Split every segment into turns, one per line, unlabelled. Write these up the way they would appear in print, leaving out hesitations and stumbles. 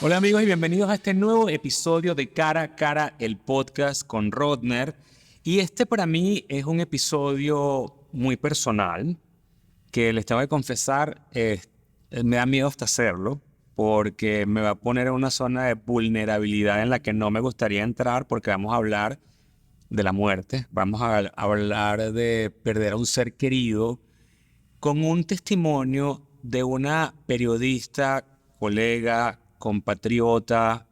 Hola amigos y bienvenidos a este nuevo episodio de Cara a Cara, el podcast con Rodner. Y este para mí es un episodio muy personal que les tengo que confesar, me da miedo hasta hacerlo porque me va a poner en una zona de vulnerabilidad en la que no me gustaría entrar porque vamos a hablar de la muerte, vamos a hablar de perder a un ser querido con un testimonio de una periodista, colega, compatriota,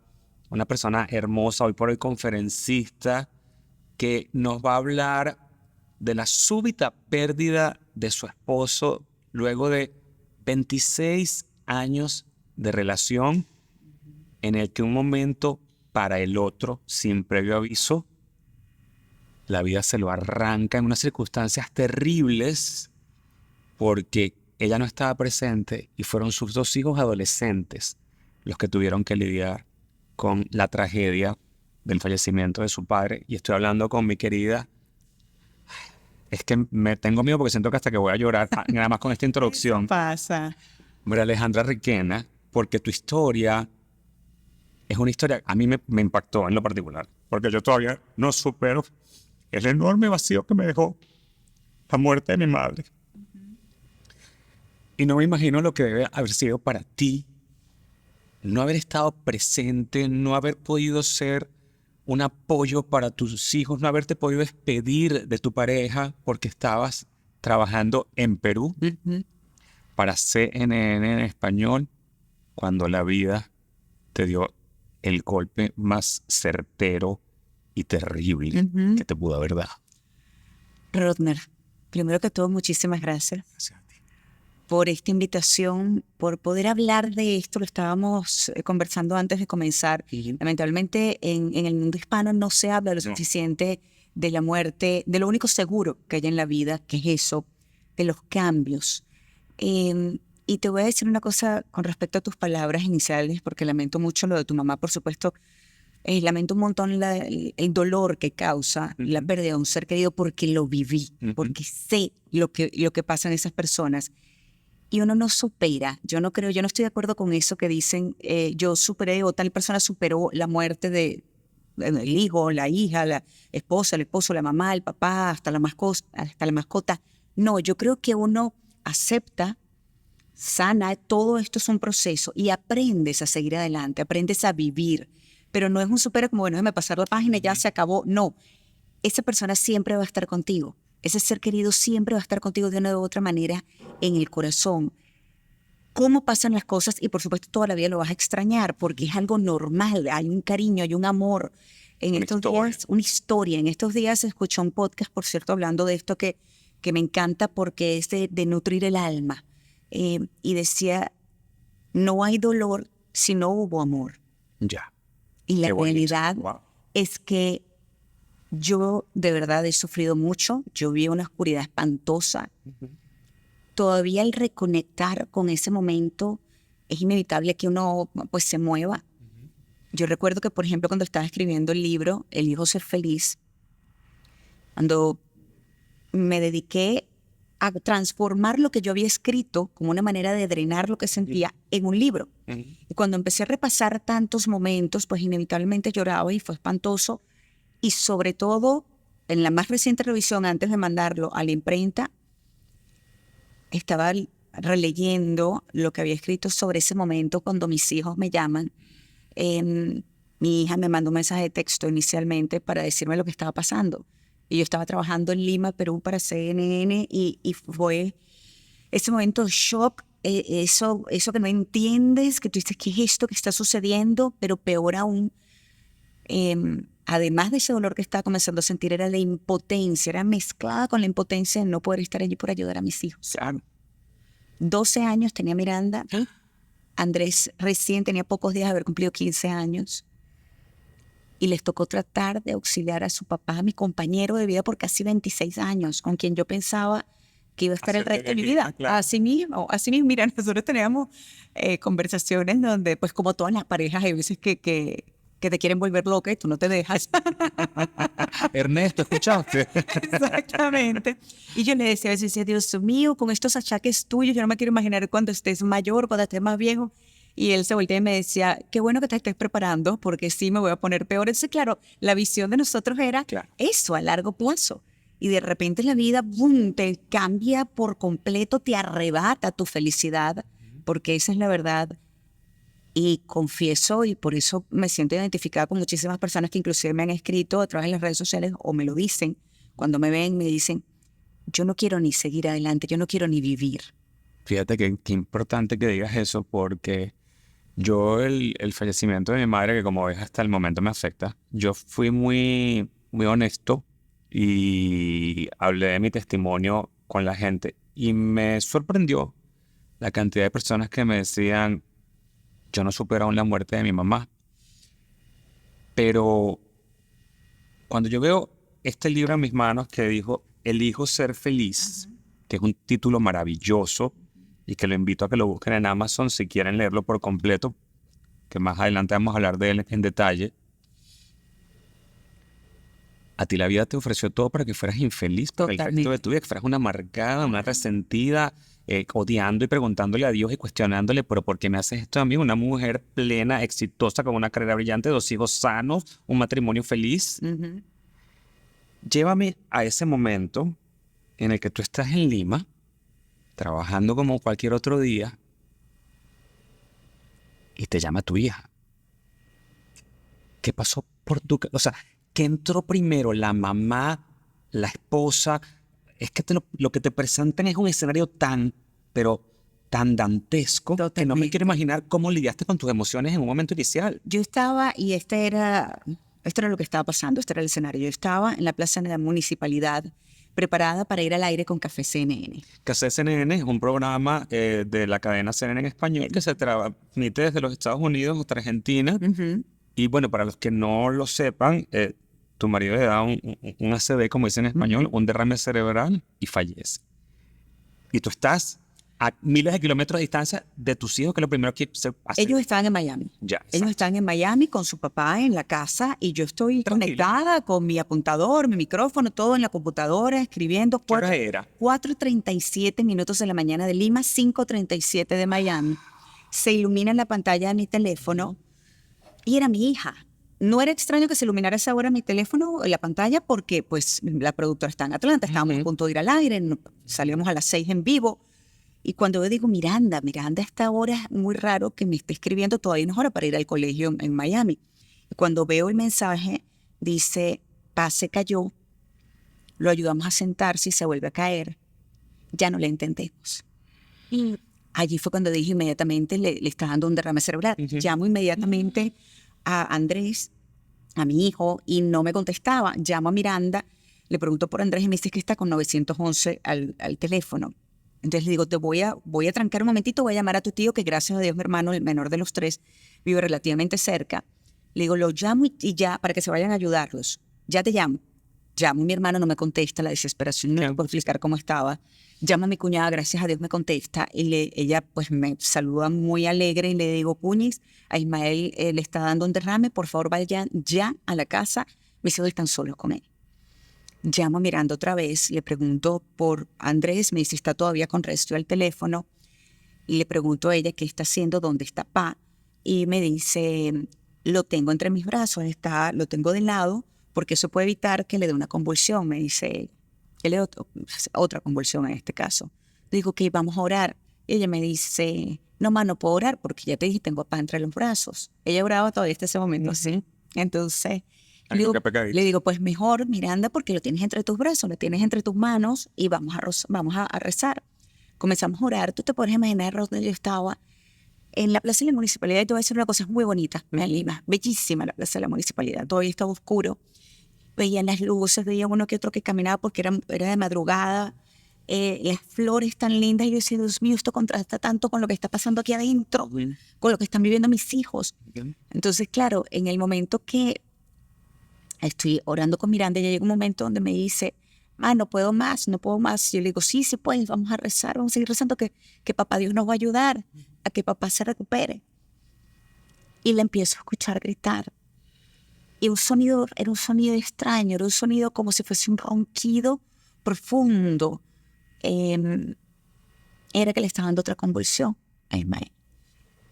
una persona hermosa, hoy por hoy conferencista, que nos va a hablar de la súbita pérdida de su esposo luego de 26 años de relación en el que un momento para el otro, sin previo aviso, la vida se lo arranca en unas circunstancias terribles porque ella no estaba presente y fueron sus dos hijos adolescentes los que tuvieron que lidiar con la tragedia del fallecimiento de su padre. Y estoy hablando con mi querida... Es que me tengo miedo porque siento que hasta que voy a llorar, nada más con esta introducción.
¿Qué pasa?
María Alejandra Requena, porque tu historia es una historia, a mí me impactó en lo particular, porque yo todavía no supero el enorme vacío que me dejó la muerte de mi madre. Y no me imagino lo que debe haber sido para ti no haber estado presente, no haber podido ser un apoyo para tus hijos, no haberte podido despedir de tu pareja porque estabas trabajando en Perú para CNN en español cuando la vida te dio el golpe más certero y terrible que te pudo haber dado.
Rodner, primero que todo, muchísimas gracias por esta invitación, por poder hablar de esto. Lo estábamos conversando antes de comenzar. Lamentablemente, en el mundo hispano no se habla lo suficiente de la muerte, de lo único seguro que hay en la vida, que es eso, de los cambios. Y te voy a decir una cosa con respecto a tus palabras iniciales, porque lamento mucho lo de tu mamá, por supuesto. Lamento un montón el dolor que causa la pérdida de un ser querido porque lo viví, porque sé lo que pasa en esas personas. Y uno no supera. Yo no estoy de acuerdo con eso que dicen, yo superé o tal persona superó la muerte del hijo, la hija, la esposa, el esposo, la mamá, el papá, hasta la mascota. No, yo creo que uno acepta, sana, todo esto es un proceso y aprendes a seguir adelante, aprendes a vivir. Pero no es un supera como, bueno, déjame pasar la página y ya se acabó. No, esa persona siempre va a estar contigo. Ese ser querido siempre va a estar contigo de una u otra manera en el corazón. Cómo pasan las cosas y por supuesto toda la vida lo vas a extrañar porque es algo normal, hay un cariño, hay un amor. Una historia. En estos días escuché un podcast, por cierto, hablando de esto que me encanta porque es de nutrir el alma. Y decía, no hay dolor si no hubo amor.
Ya.
Y la realidad es que yo de verdad he sufrido mucho. Yo vi una oscuridad espantosa. Todavía el reconectar con ese momento es inevitable que uno pues se mueva. Yo recuerdo que, por ejemplo, cuando estaba escribiendo el libro Elijo ser feliz, cuando me dediqué a transformar lo que yo había escrito como una manera de drenar lo que sentía en un libro. Y cuando empecé a repasar tantos momentos, pues inevitablemente lloraba y fue espantoso. Y sobre todo, en la más reciente revisión, antes de mandarlo a la imprenta, estaba releyendo lo que había escrito sobre ese momento cuando mis hijos me llaman. Mi hija me mandó un mensaje de texto inicialmente para decirme lo que estaba pasando. Y yo estaba trabajando en Lima, Perú, para CNN, y fue ese momento de shock, eso que no entiendes, que tú dices, ¿qué es esto que está sucediendo? Pero peor aún, además de ese dolor que estaba comenzando a sentir, era la impotencia, era mezclada con la impotencia de no poder estar allí por ayudar a mis hijos. 12 años tenía Miranda, Andrés recién tenía pocos días de haber cumplido 15 años, y les tocó tratar de auxiliar a su papá, mi compañero de vida por casi 26 años, con quien yo pensaba que iba a estar el resto de mi vida. Claro. Así mismo, mira, nosotros teníamos conversaciones donde, pues como todas las parejas, hay veces que te quieren volver loca y tú no te dejas.
Ernesto, ¿escuchaste?
Exactamente. Y yo le decía a veces, Dios mío, con estos achaques tuyos, yo no me quiero imaginar cuando estés mayor, cuando estés más viejo. Y él se volteó y me decía, qué bueno que te estés preparando porque sí me voy a poner peor. Entonces, claro, la visión de nosotros era eso a largo plazo. Y de repente la vida, ¡bum!, te cambia por completo, te arrebata tu felicidad, porque esa es la verdad. Y confieso, y por eso me siento identificada con muchísimas personas que inclusive me han escrito a través de las redes sociales o me lo dicen, cuando me ven, me dicen, yo no quiero ni seguir adelante, yo no quiero ni vivir.
Fíjate que importante que digas eso, porque yo el fallecimiento de mi madre, que como ves hasta el momento me afecta, yo fui muy, muy honesto y hablé de mi testimonio con la gente y me sorprendió la cantidad de personas que me decían, yo no supero aún la muerte de mi mamá. Pero cuando yo veo este libro en mis manos que dijo Elijo ser feliz, que es un título maravilloso y que lo invito a que lo busquen en Amazon si quieren leerlo por completo, que más adelante vamos a hablar de él en detalle. A ti la vida te ofreció todo para que fueras infeliz por el resto de tu vida, que fueras una amargada, una resentida, odiando y preguntándole a Dios y cuestionándole, pero ¿por qué me haces esto a mí? Una mujer plena, exitosa, con una carrera brillante, 2 hijos sanos, un matrimonio feliz. Llévame a ese momento en el que tú estás en Lima, trabajando como cualquier otro día, y te llama tu hija. ¿Qué pasó por tu casa? O sea, ¿qué entró primero? ¿La mamá? ¿La esposa? Es que lo que te presentan es un escenario tan dantesco, que no me quiero imaginar cómo lidiaste con tus emociones en un momento inicial.
Yo estaba, y esto era lo que estaba pasando, este era el escenario. Yo estaba en la plaza de la municipalidad, preparada para ir al aire con Café CNN.
Café CNN es un programa de la cadena CNN en español que se transmite desde los Estados Unidos hasta Argentina. Y bueno, para los que no lo sepan, tu marido le da un ACV, como dicen en español, un derrame cerebral y fallece. Y tú estás a miles de kilómetros de distancia de tus hijos, que es lo primero que se hace.
Ellos estaban en Miami. Ellos están en Miami con su papá en la casa y yo estoy conectada con mi apuntador, mi micrófono, todo en la computadora, escribiendo.
¿Qué hora era?
4:37 minutos de la mañana de Lima, 5:37 de Miami. Se ilumina la pantalla de mi teléfono y era mi hija. No era extraño que se iluminara a esa hora mi teléfono, la pantalla, porque pues la productora está en Atlanta, estábamos a punto de ir al aire, salíamos a las 6 en vivo. Y cuando yo digo, Miranda, a esta hora es muy raro que me esté escribiendo, todavía no es hora para ir al colegio en Miami. Y cuando veo el mensaje, dice, Pa se cayó, lo ayudamos a sentarse y se vuelve a caer, ya no le entendemos. Y allí fue cuando dije inmediatamente, le está dando un derrame cerebral. Llamo inmediatamente a Andrés, a mi hijo, y no me contestaba. Llamo a Miranda, le pregunto por Andrés y me dice que está con 911 al teléfono. Entonces le digo, voy a trancar un momentito, voy a llamar a tu tío, que gracias a Dios mi hermano, el menor de los 3, vive relativamente cerca. Le digo, lo llamo y ya, para que se vayan a ayudarlos. Ya te llamo. Llamo a mi hermano, no me contesta, la desesperación, no puedo explicar cómo estaba. Llamo a mi cuñada, gracias a Dios me contesta, y ella pues me saluda muy alegre y le digo, Puñis, a Ismael le está dando un derrame, por favor vayan ya a la casa, mis hijos están solos con él. Llamo a Miranda otra vez, le pregunto por Andrés, me dice, está todavía con resto al teléfono, y le pregunto a ella qué está haciendo, dónde está Pa, y me dice, lo tengo entre mis brazos, lo tengo de lado, porque eso puede evitar que le dé una convulsión, me dice, que le dé otra convulsión en este caso. Le digo, ok, vamos a orar. Y ella me dice, no, ma, no puedo orar, porque ya te dije, tengo a Pa entre los brazos. Ella oraba todavía hasta ese momento, ¿sí? Entonces... Le digo, pues mejor, Miranda, porque lo tienes entre tus brazos, lo tienes entre tus manos y vamos a rezar. Comenzamos a orar. Tú te puedes imaginar, Rodney, yo estaba en la plaza de la municipalidad y te voy a decir una cosa muy bonita en Lima, bellísima la plaza de la municipalidad, todavía estaba oscuro. Veían las luces, veía uno que otro que caminaba porque era de madrugada, las flores tan lindas y yo decía, Dios mío, esto contrasta tanto con lo que está pasando aquí adentro, con lo que están viviendo mis hijos. Entonces, claro, en el momento que estoy orando con Miranda, ya llega un momento donde me dice, no puedo más. Yo le digo, sí puedes, vamos a rezar, vamos a seguir rezando que papá Dios nos va a ayudar a que papá se recupere. Y le empiezo a escuchar gritar. Y era un sonido extraño, era un sonido como si fuese un ronquido profundo. Era que le estaba dando otra convulsión a Ismael.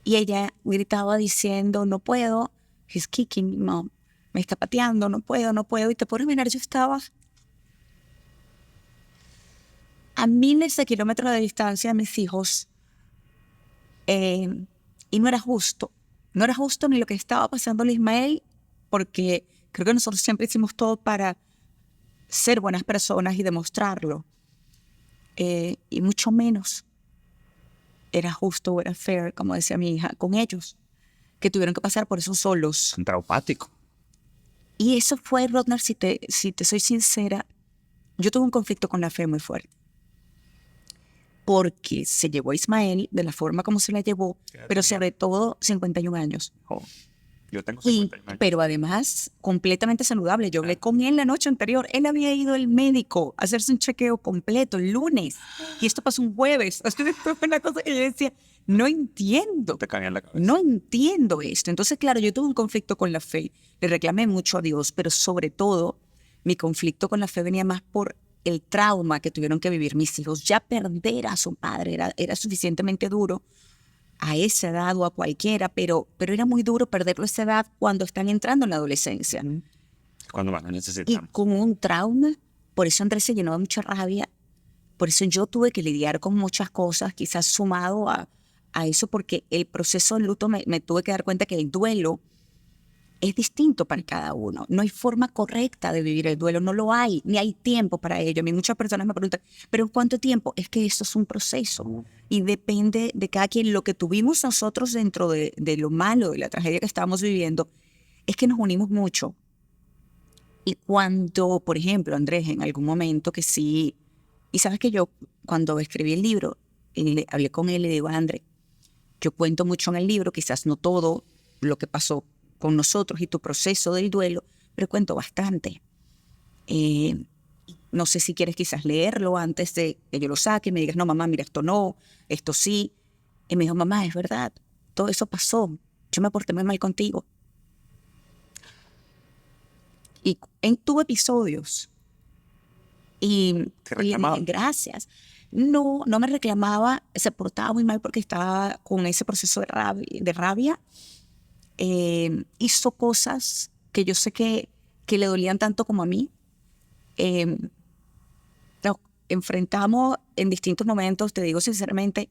Y ella gritaba diciendo, no puedo, he's kicking me, mom. Me está pateando, no puedo, no puedo. Y te puedes mirar, yo estaba a miles de kilómetros de distancia de mis hijos. Y no era justo. No era justo ni lo que estaba pasándole a Ismael, porque creo que nosotros siempre hicimos todo para ser buenas personas y demostrarlo. Y mucho menos era justo o era fair, como decía mi hija, con ellos, que tuvieron que pasar por eso solos.
Traumático.
Y eso fue, Rodner, si te soy sincera, yo tuve un conflicto con la fe muy fuerte. Porque se llevó a Ismael de la forma como se la llevó, pero sobre todo 51 años.
Oh, yo tengo 51 años.
Pero además, completamente saludable. Yo hablé con él la noche anterior. Él había ido al médico a hacerse un chequeo completo el lunes. Y esto pasó un jueves. Esto fue una cosa que yo decía, no entiendo.
Te caía en la cabeza.
No entiendo esto. Entonces, claro, yo tuve un conflicto con la fe. Le reclamé mucho a Dios, pero sobre todo, mi conflicto con la fe venía más por el trauma que tuvieron que vivir mis hijos. Ya perder a su padre era suficientemente duro a esa edad o a cualquiera, pero era muy duro perderlo a esa edad cuando están entrando en la adolescencia.
Cuando más lo
Y
necesitamos.
con un trauma, por eso Andrés se llenó de mucha rabia, por eso yo tuve que lidiar con muchas cosas, quizás sumado a eso, porque el proceso de luto me tuve que dar cuenta que el duelo es distinto para cada uno. No hay forma correcta de vivir el duelo, no lo hay, ni hay tiempo para ello. A mí muchas personas me preguntan, ¿pero en cuánto tiempo? Es que esto es un proceso y depende de cada quien. Lo que tuvimos nosotros dentro de lo malo, de la tragedia que estábamos viviendo, es que nos unimos mucho. Y cuando, por ejemplo, Andrés, en algún momento que sí, y sabes que yo cuando escribí el libro, hablé con él y le digo, Andrés, yo cuento mucho en el libro, quizás no todo lo que pasó con nosotros y tu proceso del duelo, pero cuento bastante. No sé si quieres quizás leerlo antes de que yo lo saque y me digas, no, mamá, mira, esto no, esto sí. Y me dijo, mamá, es verdad, todo eso pasó, yo me porté muy mal contigo. Y tuve episodios.
¿Te reclamaba?
Gracias. No me reclamaba, se portaba muy mal porque estaba con ese proceso de rabia. Hizo cosas que yo sé que le dolían tanto como a mí. Nos enfrentamos en distintos momentos, te digo sinceramente,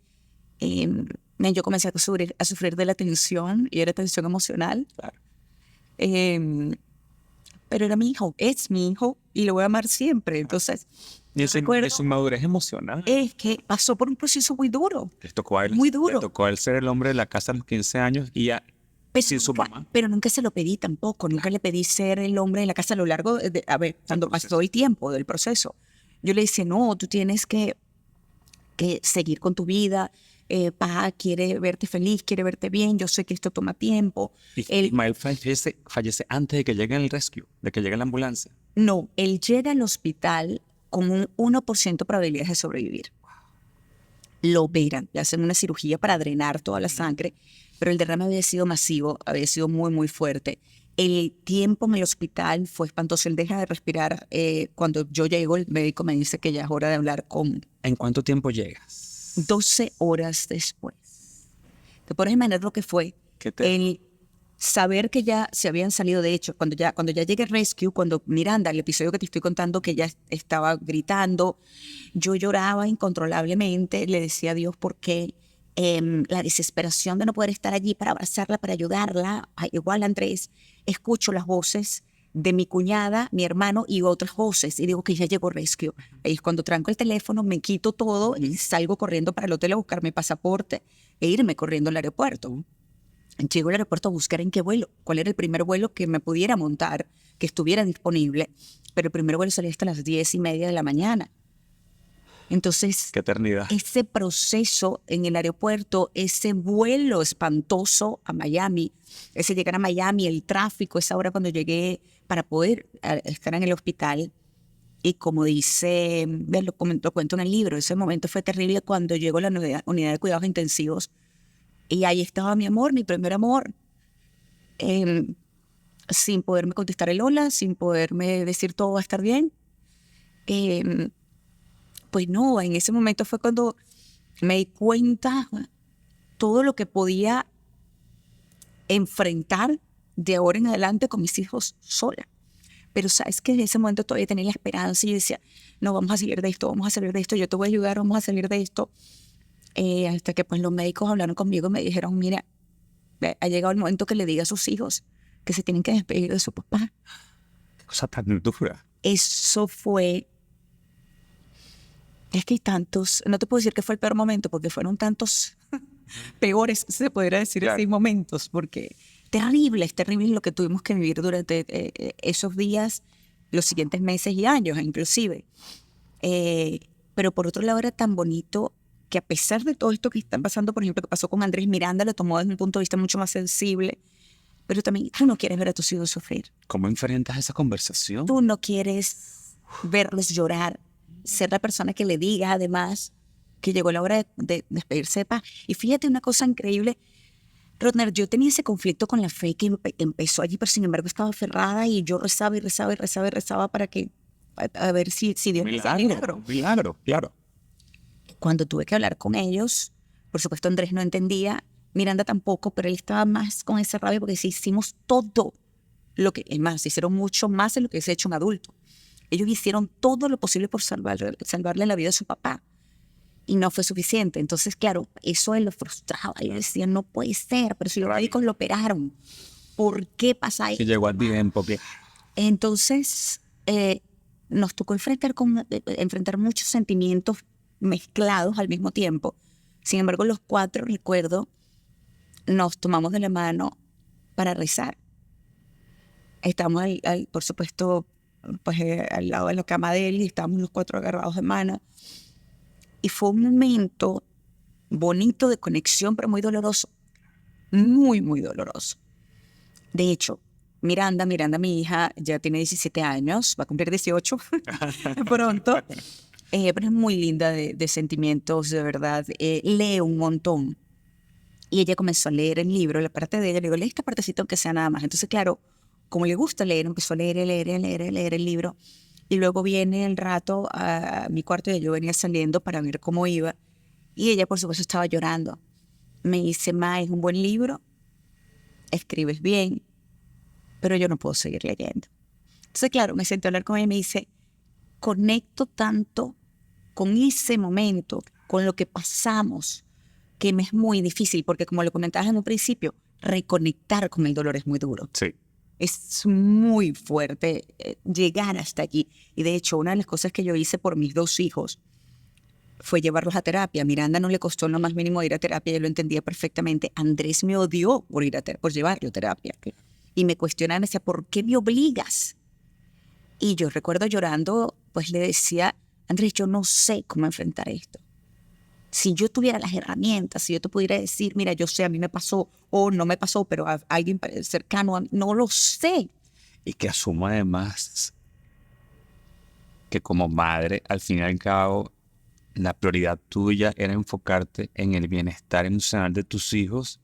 yo comencé a sufrir de la tensión, y era tensión emocional.
Claro.
Pero era mi hijo, es mi hijo, y lo voy a amar siempre. Entonces,
Y eso es inmadurez emocional.
es que pasó por un proceso muy duro.
Les tocó a él,
Muy duro.
Le tocó a él ser el hombre de la casa a los 15 años y ya sin su mamá.
Pero nunca se lo pedí tampoco. Nunca le pedí ser el hombre de la casa a lo largo cuando pasó el tiempo del proceso. Yo le decía, no, tú tienes que seguir con tu vida. Pa quiere verte feliz, quiere verte bien. Yo sé que esto toma tiempo.
Ismael fallece antes de que llegue el rescue, de que llegue la ambulancia.
No, él llega al hospital con un 1% de probabilidades de sobrevivir. Lo operan, le hacen una cirugía para drenar toda la sangre, pero el derrame había sido masivo, había sido muy, muy fuerte. El tiempo en el hospital fue espantoso. Él deja de respirar. Cuando yo llego, el médico me dice que ya es hora de hablar con...
¿En cuánto tiempo llegas?
12 horas después. Te puedes imaginar lo que fue el saber que ya se habían salido. De hecho, cuando ya llegué al rescue, cuando Miranda, el episodio que te estoy contando, que ella estaba gritando, yo lloraba incontrolablemente, le decía a Dios por qué. La desesperación de no poder estar allí para abrazarla, para ayudarla. Igual, Andrés, escucho las voces de mi cuñada, mi hermano y otras voces, y digo que ya llegó Rescue. Ahí es cuando tranco el teléfono, me quito todo y salgo corriendo para el hotel a buscar mi pasaporte e irme corriendo al aeropuerto. Llego al aeropuerto a buscar en qué vuelo, cuál era el primer vuelo que me pudiera montar, que estuviera disponible, pero el primer vuelo salía hasta las 10:30 de la mañana. Entonces,
qué eternidad.
Ese proceso en el aeropuerto, ese vuelo espantoso a Miami, ese llegar a Miami, el tráfico, esa hora cuando llegué para poder estar en el hospital. Y como dice, lo cuento en el libro, ese momento fue terrible cuando llegó a la unidad de cuidados intensivos. Y ahí estaba mi amor, mi primer amor, sin poderme contestar el hola, sin poderme decir todo va a estar bien. Pues no, en ese momento fue cuando me di cuenta todo lo que podía enfrentar de ahora en adelante con mis hijos sola. Pero sabes que en ese momento todavía tenía la esperanza y yo decía, no, vamos a salir de esto, vamos a salir de esto, yo te voy a ayudar, vamos a salir de esto. Hasta que pues los médicos hablaron conmigo y me dijeron, mira, ha llegado el momento que le diga a sus hijos que se tienen que despedir de su papá.
Qué cosa tan dura.
Eso fue... Es que hay tantos, no te puedo decir que fue el peor momento porque fueron tantos peores, se podría decir,
Claro.
así, momentos, porque es terrible lo que tuvimos que vivir durante esos días, los siguientes meses y años inclusive. Pero por otro lado era tan bonito que a pesar de todo esto que está pasando, por ejemplo, que pasó con Andrés Miranda, lo tomó desde un punto de vista mucho más sensible, pero también tú no quieres ver a tus hijos sufrir.
¿Cómo enfrentas esa conversación?
Tú no quieres verlos llorar, ser la persona que le diga además que llegó la hora de despedirse de paz. Y fíjate una cosa increíble, Rodner, yo tenía ese conflicto con la fe que empezó allí, pero sin embargo estaba aferrada y yo rezaba y rezaba y rezaba y rezaba para que, a ver si Dios me hacía milagro.
Milagro, claro.
Cuando tuve que hablar con ellos, por supuesto Andrés no entendía, Miranda tampoco, pero él estaba más con esa rabia porque sí, hicimos todo lo que, es más, hicieron mucho más de lo que se ha hecho un adulto. Ellos hicieron todo lo posible por salvarle la vida a su papá y no fue suficiente. Entonces, claro, eso él lo frustraba. Yo decía, no puede ser, pero si los médicos lo operaron, ¿por qué pasa eso?
Que llegó a tiempo.
Entonces, nos tocó enfrentar muchos sentimientos mezclados al mismo tiempo. Sin embargo, los cuatro, recuerdo, nos tomamos de la mano para rezar. Estamos, por supuesto, pues, al lado de la cama de él y estábamos los cuatro agarrados de mano. Y fue un momento bonito de conexión, pero muy doloroso. Muy, muy doloroso. De hecho, Miranda, mi hija, ya tiene 17 años, va a cumplir 18 pronto, pero es muy linda de sentimientos, de verdad. Lee un montón. Y ella comenzó a leer el libro, la parte de ella, le digo, lee esta partecita aunque sea nada más. Entonces, claro, como le gusta leer, empezó a leer el libro. Y luego viene el rato a mi cuarto y yo venía saliendo para ver cómo iba. Y ella, por supuesto, estaba llorando. Me dice, Ma, es un buen libro, escribes bien, pero yo no puedo seguir leyendo. Entonces, claro, me senté a hablar con ella y me dice, conecto tanto con ese momento, con lo que pasamos, que me es muy difícil, porque como lo comentabas en un principio, reconectar con el dolor es muy duro.
Sí.
Es muy fuerte llegar hasta allí. Y de hecho, una de las cosas que yo hice por mis dos hijos fue llevarlos a terapia. A Miranda no le costó lo más mínimo ir a terapia, yo lo entendía perfectamente. Andrés me odió por por llevarlo a terapia. Y me cuestionaba, me decía, ¿por qué me obligas? Y yo recuerdo llorando, pues le decía, Andrés, yo no sé cómo enfrentar esto. Si yo tuviera las herramientas, si yo te pudiera decir, mira, yo sé, a mí me pasó, o no me pasó, pero a alguien cercano a mí, no lo sé.
Y que asumo además que como madre, al fin y al cabo, la prioridad tuya era enfocarte en el bienestar emocional de tus hijos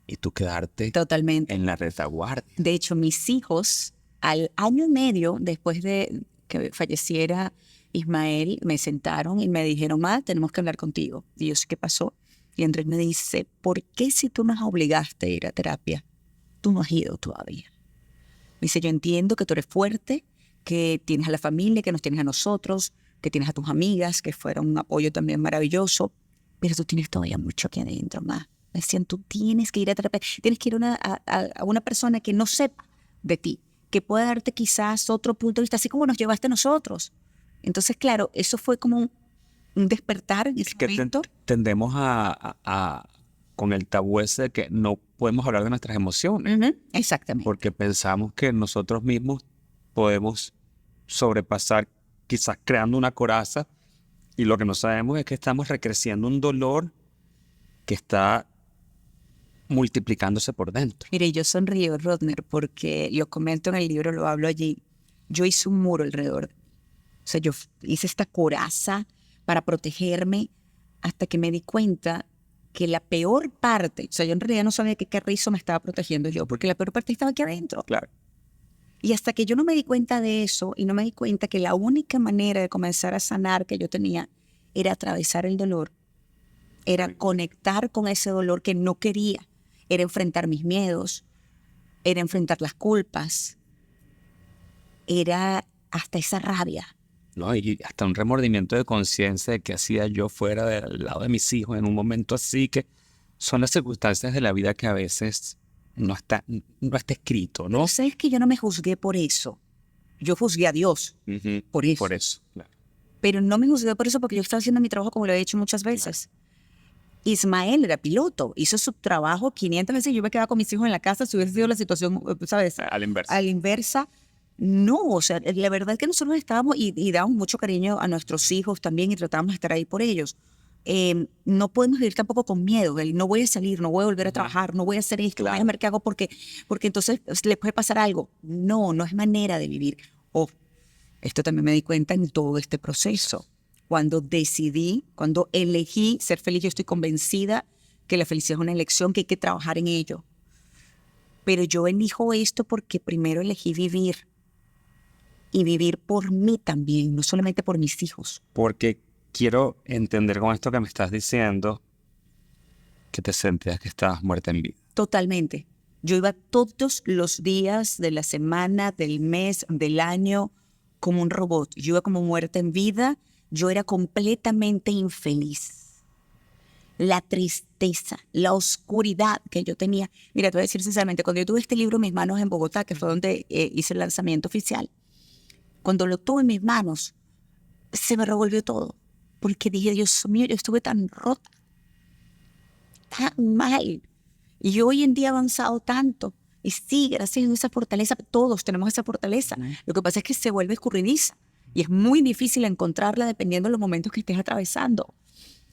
y tú quedarte
Totalmente.
en la retaguardia.
De hecho, mis hijos, al año y medio después de que falleciera Ismael, me sentaron y me dijeron, Ma, tenemos que hablar contigo. Y yo sé qué pasó. Y Andrés me dice, ¿por qué si tú nos obligaste a ir a terapia, tú no has ido todavía? Me dice, yo entiendo que tú eres fuerte, que tienes a la familia, que nos tienes a nosotros, que tienes a tus amigas, que fueron un apoyo también maravilloso, pero tú tienes todavía mucho aquí adentro, Ma. Me decían, tú tienes que ir a terapia, tienes que ir a una persona que no sepa de ti, que pueda darte quizás otro punto de vista, así como nos llevaste a nosotros. Entonces, claro, eso fue como un despertar en ese
Es que
momento.
tendemos con el tabú ese de que no podemos hablar de nuestras emociones,
Exactamente.
porque pensamos que nosotros mismos podemos sobrepasar, quizás creando una coraza, y lo que no sabemos es que estamos recreciendo un dolor que está multiplicándose por dentro.
Mire, yo sonrío, Rodner, porque lo comento en el libro, lo hablo allí. Yo hice un muro alrededor. O sea, yo hice esta coraza para protegerme hasta que me di cuenta que la peor parte, o sea, yo en realidad no sabía qué carrizo me estaba protegiendo yo, porque la peor parte estaba aquí adentro.
Claro.
Y hasta que yo no me di cuenta de eso y no me di cuenta que la única manera de comenzar a sanar que yo tenía era atravesar el dolor, era conectar con ese dolor que no quería, era enfrentar mis miedos, era enfrentar las culpas, era hasta esa rabia.
No, y hasta un remordimiento de conciencia de qué hacía yo fuera del lado de mis hijos en un momento así, que son las circunstancias de la vida que a veces no está escrito, ¿no?
¿Sabes que yo no me juzgué por eso? Yo juzgué a Dios por eso.
Por eso, claro.
Pero no me juzgué por eso porque yo estaba haciendo mi trabajo como lo he hecho muchas veces. Ismael era piloto, hizo su trabajo 500 veces y yo me quedaba con mis hijos en la casa si hubiese sido la situación, ¿sabes?
A la inversa.
A la inversa. No, o sea, la verdad es que nosotros estábamos y damos mucho cariño a nuestros hijos también y tratamos de estar ahí por ellos. No podemos vivir tampoco con miedo. No voy a salir, no voy a volver a trabajar, no voy a hacer esto,
Claro.
voy a ver qué hago porque entonces le puede pasar algo. No, no es manera de vivir. Esto también me di cuenta en todo este proceso. Cuando elegí ser feliz, yo estoy convencida que la felicidad es una elección, que hay que trabajar en ello. Pero yo elijo esto porque primero elegí vivir. Y vivir por mí también, no solamente por mis hijos.
Porque quiero entender con esto que me estás diciendo que te sentías que estabas muerta en vida.
Totalmente. Yo iba todos los días de la semana, del mes, del año, como un robot. Yo iba como muerta en vida. Yo era completamente infeliz. La tristeza, la oscuridad que yo tenía. Mira, te voy a decir sinceramente, cuando yo tuve este libro en mis manos en Bogotá, que fue donde hice el lanzamiento oficial, cuando lo tuve en mis manos, se me revolvió todo. Porque dije, Dios mío, yo estuve tan rota, tan mal. Y yo hoy en día he avanzado tanto. Y sí, gracias a esa fortaleza, todos tenemos esa fortaleza. Lo que pasa es que se vuelve escurridiza. Y es muy difícil encontrarla dependiendo de los momentos que estés atravesando.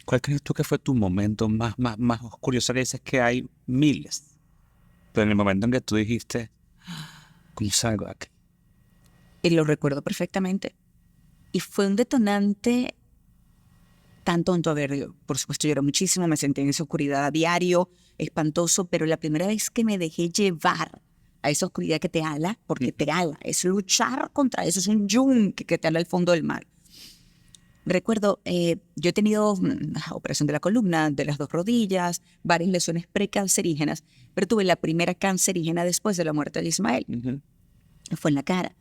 ¿Cuál crees tú que fue tu momento más oscuro? Yo sé que dices que hay miles. Pero en el momento en que tú dijiste, ¿cómo salgo de aquí?
Y lo recuerdo perfectamente. Y fue un detonante tan tonto. A ver, por supuesto lloré muchísimo, me sentí en esa oscuridad a diario, espantoso, pero la primera vez que me dejé llevar a esa oscuridad que te ala, porque te ala, es luchar contra eso, es un yunque que te ala al fondo del mar. Recuerdo, yo he tenido operación de la columna, de las 2 rodillas, varias lesiones precancerígenas, pero tuve la primera cancerígena después de la muerte de Ismael. Fue en la cara.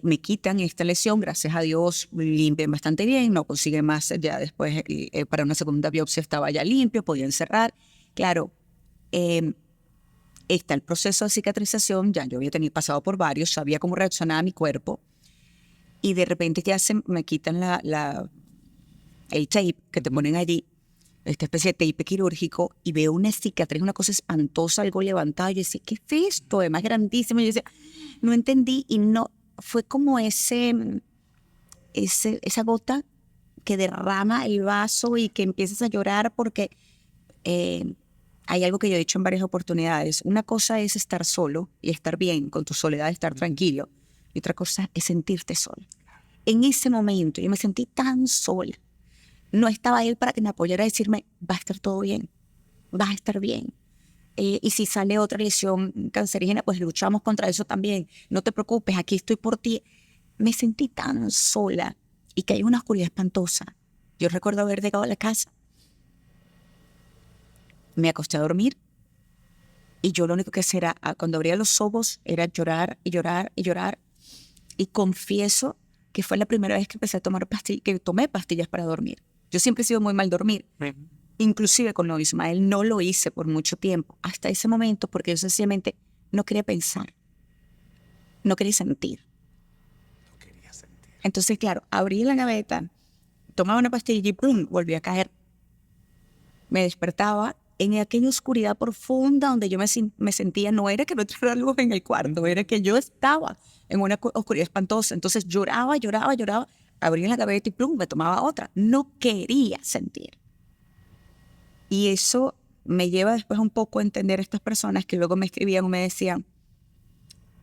Me quitan esta lesión, gracias a Dios limpian bastante bien, no consiguen más, ya después para una segunda biopsia estaba ya limpio, podían cerrar. Claro, está el proceso de cicatrización, ya yo había pasado por varios, sabía cómo reaccionaba mi cuerpo y de repente ya me quitan el tape que te ponen allí, esta especie de tape quirúrgico, y veo una cicatriz, una cosa espantosa, algo levantado, y yo decía, ¿qué es esto? Además grandísimo, y yo decía, no entendí y no. Fue como esa gota que derrama el vaso y que empiezas a llorar porque hay algo que yo he dicho en varias oportunidades. Una cosa es estar solo y estar bien con tu soledad, estar tranquilo. Y otra cosa es sentirte solo. En ese momento yo me sentí tan sola. No estaba él para que me apoyara a decirme, va a estar todo bien, vas a estar bien. Y si sale otra lesión cancerígena, pues luchamos contra eso también. No te preocupes, aquí estoy por ti. Me sentí tan sola y que hay una oscuridad espantosa. Yo recuerdo haber llegado a la casa. Me acosté a dormir y yo lo único que hacía era, cuando abría los ojos, era llorar y llorar y llorar. Y confieso que fue la primera vez que empecé a tomar pastillas, que tomé pastillas para dormir. Yo siempre he sido muy mal dormir. Inclusive con lo de Ismael no lo hice por mucho tiempo, hasta ese momento, porque yo sencillamente no quería pensar, no quería sentir. Entonces, claro, abrí la gaveta, tomaba una pastilla y ¡pum!, volví a caer. Me despertaba en aquella oscuridad profunda donde yo me sentía, no era que no entrara luz en el cuarto, era que yo estaba en una oscuridad espantosa. Entonces lloraba, abría la gaveta y ¡pum!, me tomaba otra. No quería sentir. Y eso me lleva después un poco a entender a estas personas que luego me escribían o me decían,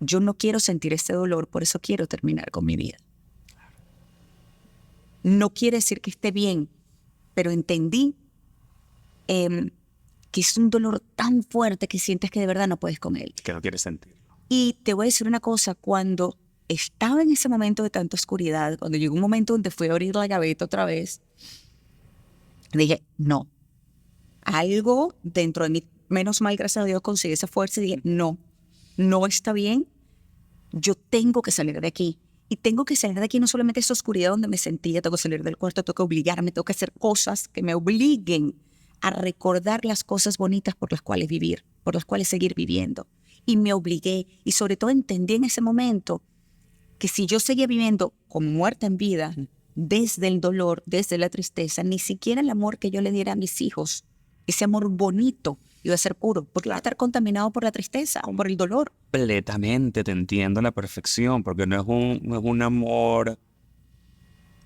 yo no quiero sentir ese dolor, por eso quiero terminar con mi vida. No quiere decir que esté bien, pero entendí que es un dolor tan fuerte que sientes que de verdad no puedes con él.
Que no quieres sentirlo.
Y te voy a decir una cosa, cuando estaba en ese momento de tanta oscuridad, cuando llegó un momento donde fui a abrir la gaveta otra vez, dije, no. Algo dentro de mí, menos mal, gracias a Dios, conseguí esa fuerza y dije, no, no está bien, yo tengo que salir de aquí. Y tengo que salir de aquí no solamente esa oscuridad donde me sentía, tengo que salir del cuarto, tengo que obligarme, tengo que hacer cosas que me obliguen a recordar las cosas bonitas por las cuales vivir, por las cuales seguir viviendo. Y me obligué, y sobre todo entendí en ese momento que si yo seguía viviendo como muerta en vida, desde el dolor, desde la tristeza, ni siquiera el amor que yo le diera a mis hijos, ese amor bonito, iba a ser puro, porque iba a estar contaminado por la tristeza, por el dolor.
Completamente te entiendo a la perfección, porque no es un amor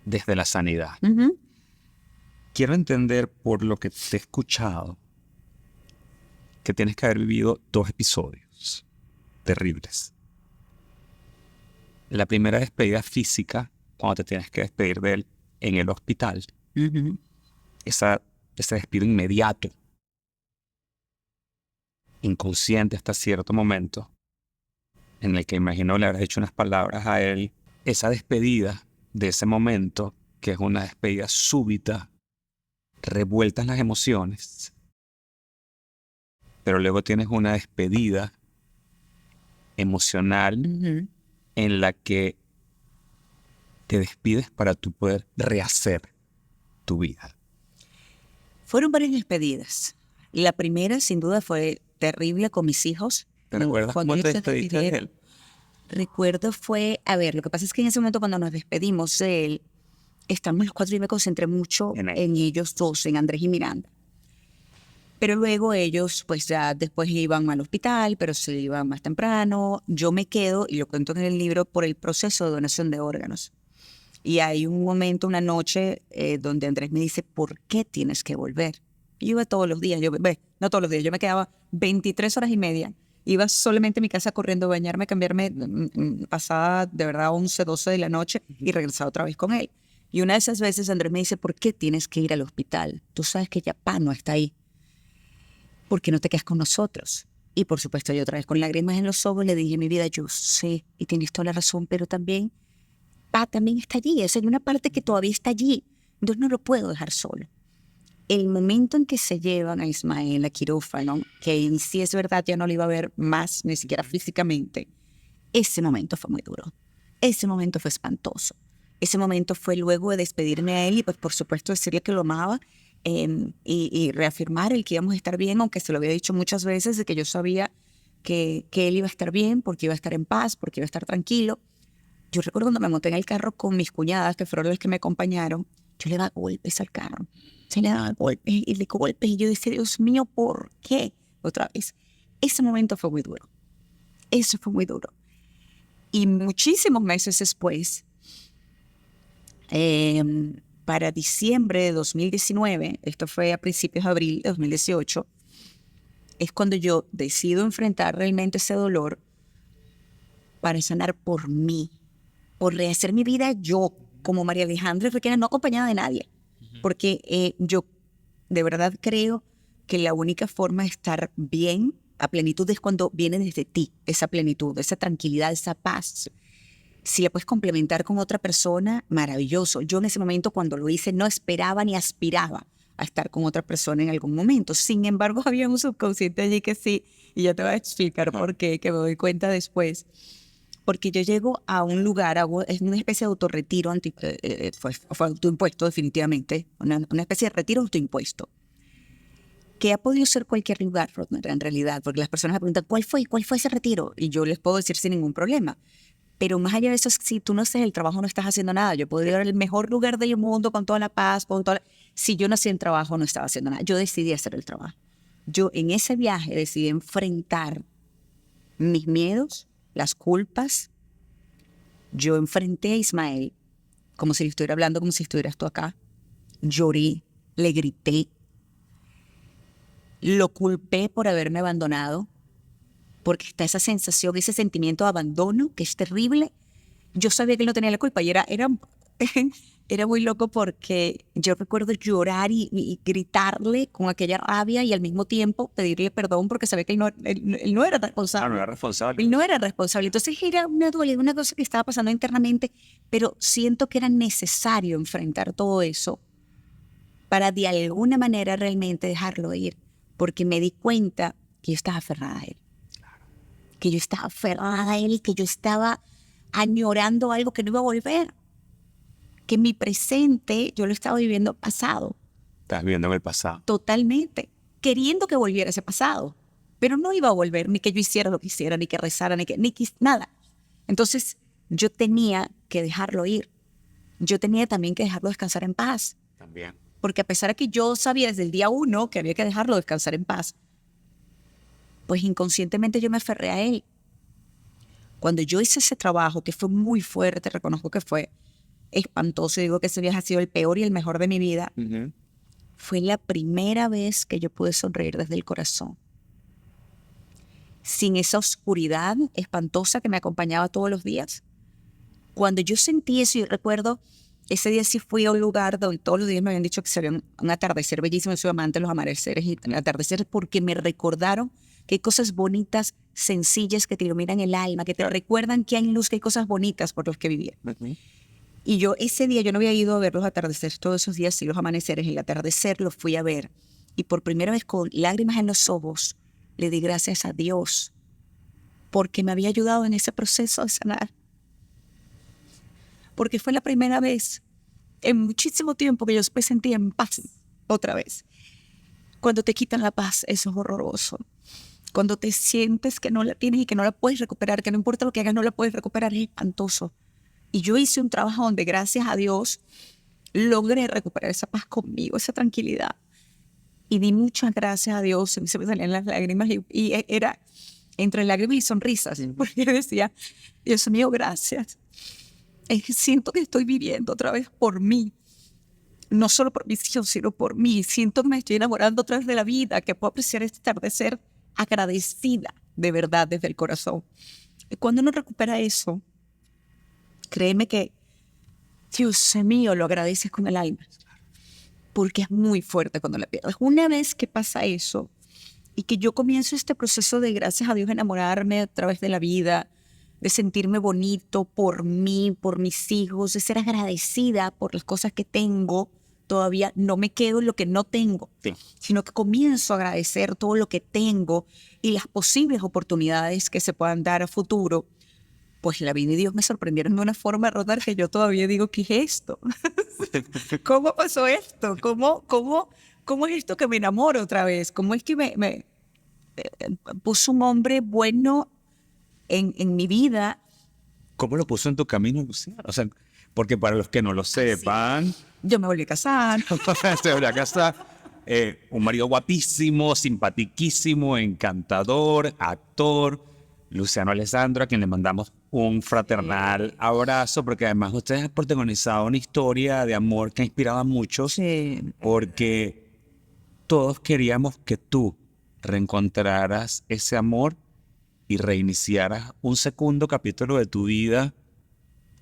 desde la sanidad.
Uh-huh.
Quiero entender, por lo que te he escuchado, que tienes que haber vivido 2 episodios terribles. La primera despedida física, cuando te tienes que despedir de él en el hospital.
Uh-huh.
Ese despido inmediato, inconsciente hasta cierto momento, en el que imagino le habrás hecho unas palabras a él. Esa despedida de ese momento, que es una despedida súbita, revueltas las emociones, pero luego tienes una despedida emocional
Uh-huh.
en la que te despides para tú poder rehacer tu vida.
Fueron varias despedidas. La primera, sin duda, fue terrible con mis hijos.
¿Te recuerdas
Cuando
cómo te
ellos se
despediste de
despidieron,
él?
recuerdo fue, a ver, lo que pasa es que en ese momento cuando nos despedimos de él, estamos los 4 y me concentré mucho
En él.
en ellos 2, en Andrés y Miranda. Pero luego ellos, pues ya después iban al hospital, pero se iban más temprano. Yo me quedo, y lo cuento en el libro, por el proceso de donación de órganos. Y hay un momento, una noche, donde Andrés me dice, ¿por qué tienes que volver? Y yo iba todos los días, no todos los días, yo me quedaba 23 horas y media. Iba solamente a mi casa corriendo a bañarme, cambiarme, pasada de verdad 11, 12 de la noche y regresaba otra vez con él. Y una de esas veces Andrés me dice, ¿por qué tienes que ir al hospital? Tú sabes que ya Pa no está ahí. ¿Por qué no te quedas con nosotros? Y por supuesto yo otra vez con lágrimas en los ojos le dije, mi vida, yo sé, y tienes toda la razón, pero también Pa también está allí, hay una parte que todavía está allí, entonces no lo puedo dejar solo. El momento en que se llevan a Ismael a quirófano, que en sí es verdad ya no lo iba a ver más, ni siquiera físicamente, ese momento fue muy duro, ese momento fue espantoso, ese momento fue luego de despedirme a él y pues por supuesto decirle que lo amaba y reafirmar el que íbamos a estar bien, aunque se lo había dicho muchas veces, de que yo sabía que él iba a estar bien, porque iba a estar en paz, porque iba a estar tranquilo. Yo recuerdo cuando me monté en el carro con mis cuñadas, que fueron las que me acompañaron, yo le daba golpes al carro. Se le daba golpes y le golpes. Y yo decía, Dios mío, ¿por qué? Otra vez. Ese momento fue muy duro. Eso fue muy duro. Y muchísimos meses después, para diciembre de 2019, esto fue a principios de abril de 2018, es cuando yo decido enfrentar realmente ese dolor para sanar por mí, por rehacer mi vida yo, como María Alejandra Requena, no acompañada de nadie. Porque yo de verdad creo que la única forma de estar bien a plenitud es cuando viene desde ti, esa plenitud, esa tranquilidad, esa paz. Si la puedes complementar con otra persona, maravilloso. Yo en ese momento cuando lo hice no esperaba ni aspiraba a estar con otra persona en algún momento. Sin embargo, había un subconsciente allí que sí, y ya te voy a explicar por qué, que me doy cuenta después. Porque yo llego a un lugar, es una especie de autorretiro, fue autoimpuesto definitivamente, una especie de retiro autoimpuesto, que ha podido ser cualquier lugar, Rodner, en realidad, porque las personas me preguntan, ¿cuál fue ese retiro? Y yo les puedo decir sin ningún problema. Pero más allá de eso, si tú no haces el trabajo, no estás haciendo nada. Yo podría ir al mejor lugar del mundo con toda la paz, si yo no hacía el trabajo, no estaba haciendo nada. Yo decidí hacer el trabajo. Yo en ese viaje decidí enfrentar mis miedos, las culpas. Yo enfrenté a Ismael como si le estuviera hablando, como si estuvieras tú acá. Lloré, le grité. Lo culpé por haberme abandonado, porque está esa sensación, ese sentimiento de abandono que es terrible. Yo sabía que él no tenía la culpa y era muy loco porque yo recuerdo llorar y gritarle con aquella rabia y al mismo tiempo pedirle perdón porque sabía que él no era responsable.
No era responsable.
Él no era responsable. Entonces era una cosa que estaba pasando internamente, pero siento que era necesario enfrentar todo eso para de alguna manera realmente dejarlo ir, porque me di cuenta que yo estaba aferrada a él. que yo estaba aferrada a él, que yo estaba añorando algo que no iba a volver, que mi presente yo lo estaba viviendo pasado.
Estás viviendo en el pasado.
Totalmente, queriendo que volviera ese pasado, pero no iba a volver, ni que yo hiciera lo que hiciera, ni que rezara, nada. Entonces yo tenía que dejarlo ir. Yo tenía también que dejarlo descansar en paz.
También.
Porque a pesar de que yo sabía desde el día 1 que había que dejarlo descansar en paz, pues inconscientemente yo me aferré a él. Cuando yo hice ese trabajo, que fue muy fuerte, reconozco que fue espantoso, digo que ese viaje ha sido el peor y el mejor de mi vida, fue la primera vez que yo pude sonreír desde el corazón. Sin esa oscuridad espantosa que me acompañaba todos los días. Cuando yo sentí eso, y recuerdo, ese día sí fui a un lugar donde todos los días me habían dicho que se veía un atardecer bellísimo. Soy amante de los amaneceres y atardeceres porque me recordaron que hay cosas bonitas, sencillas, que te iluminan el alma, que te recuerdan que hay luz, que hay cosas bonitas por las que vivía. Y yo ese día, yo no había ido a ver los atardeceres todos esos días, sí los amaneceres. El atardecer lo fui a ver. Y por primera vez, con lágrimas en los ojos, le di gracias a Dios porque me había ayudado en ese proceso de sanar. Porque fue la primera vez en muchísimo tiempo que yo me sentía en paz otra vez. Cuando te quitan la paz, eso es horroroso. Cuando te sientes que no la tienes y que no la puedes recuperar, que no importa lo que hagas, no la puedes recuperar, es espantoso. Y yo hice un trabajo donde, gracias a Dios, logré recuperar esa paz conmigo, esa tranquilidad. Y di muchas gracias a Dios, se me salían las lágrimas y era entre lágrimas y sonrisas, porque decía, Dios mío, gracias. Siento que estoy viviendo otra vez por mí, no solo por mis hijos, sino por mí. Siento que me estoy enamorando otra vez de la vida, que puedo apreciar este atardecer agradecida, de verdad, desde el corazón. Y cuando uno recupera eso, créeme que, Dios mío, lo agradeces con el alma, porque es muy fuerte cuando la pierdes. Una vez que pasa eso, y que yo comienzo este proceso de, gracias a Dios, enamorarme a través de la vida, de sentirme bonito por mí, por mis hijos, de ser agradecida por las cosas que tengo. Todavía no me quedo en lo que no tengo, sino que comienzo a agradecer todo lo que tengo y las posibles oportunidades que se puedan dar a futuro. Pues la vida y Dios me sorprendieron de una forma, Rodar, que yo todavía digo, ¿qué es esto? ¿Cómo pasó esto? ¿Cómo es esto que me enamoro otra vez? ¿Cómo es que me puso un hombre bueno en mi vida?
¿Cómo lo puso en tu camino, Luciana? O sea, porque para los que no lo sepan...
Yo me volví a casar.
Se volvió a casar. Un marido guapísimo, simpatiquísimo, encantador, actor, Luciano Alessandro, a quien le mandamos un fraternal abrazo, porque además ustedes han protagonizado una historia de amor que ha inspirado a muchos, porque todos queríamos que tú reencontraras ese amor y reiniciaras un segundo capítulo de tu vida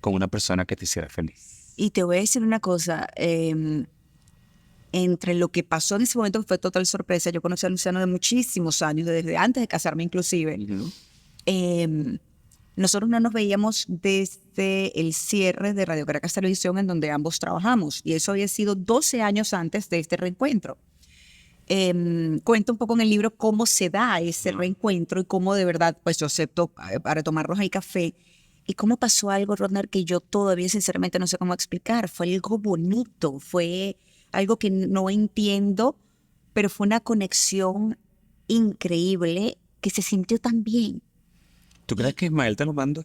con una persona que te hiciera feliz.
Y te voy a decir una cosa, entre lo que pasó en ese momento, que fue total sorpresa, yo conocí a Luciano de muchísimos años, desde antes de casarme inclusive. Nosotros no nos veíamos desde el cierre de Radio Caracas Televisión, en donde ambos trabajamos, y eso había sido 12 años antes de este reencuentro. Cuento un poco en el libro cómo se da ese reencuentro y cómo de verdad pues yo acepto para tomarnos ahí café, y cómo pasó algo, Rodner, que yo todavía sinceramente no sé cómo explicar. Fue algo bonito, fue algo que no entiendo, pero fue una conexión increíble que se sintió tan bien.
¿Tú crees que Ismael te lo mandó?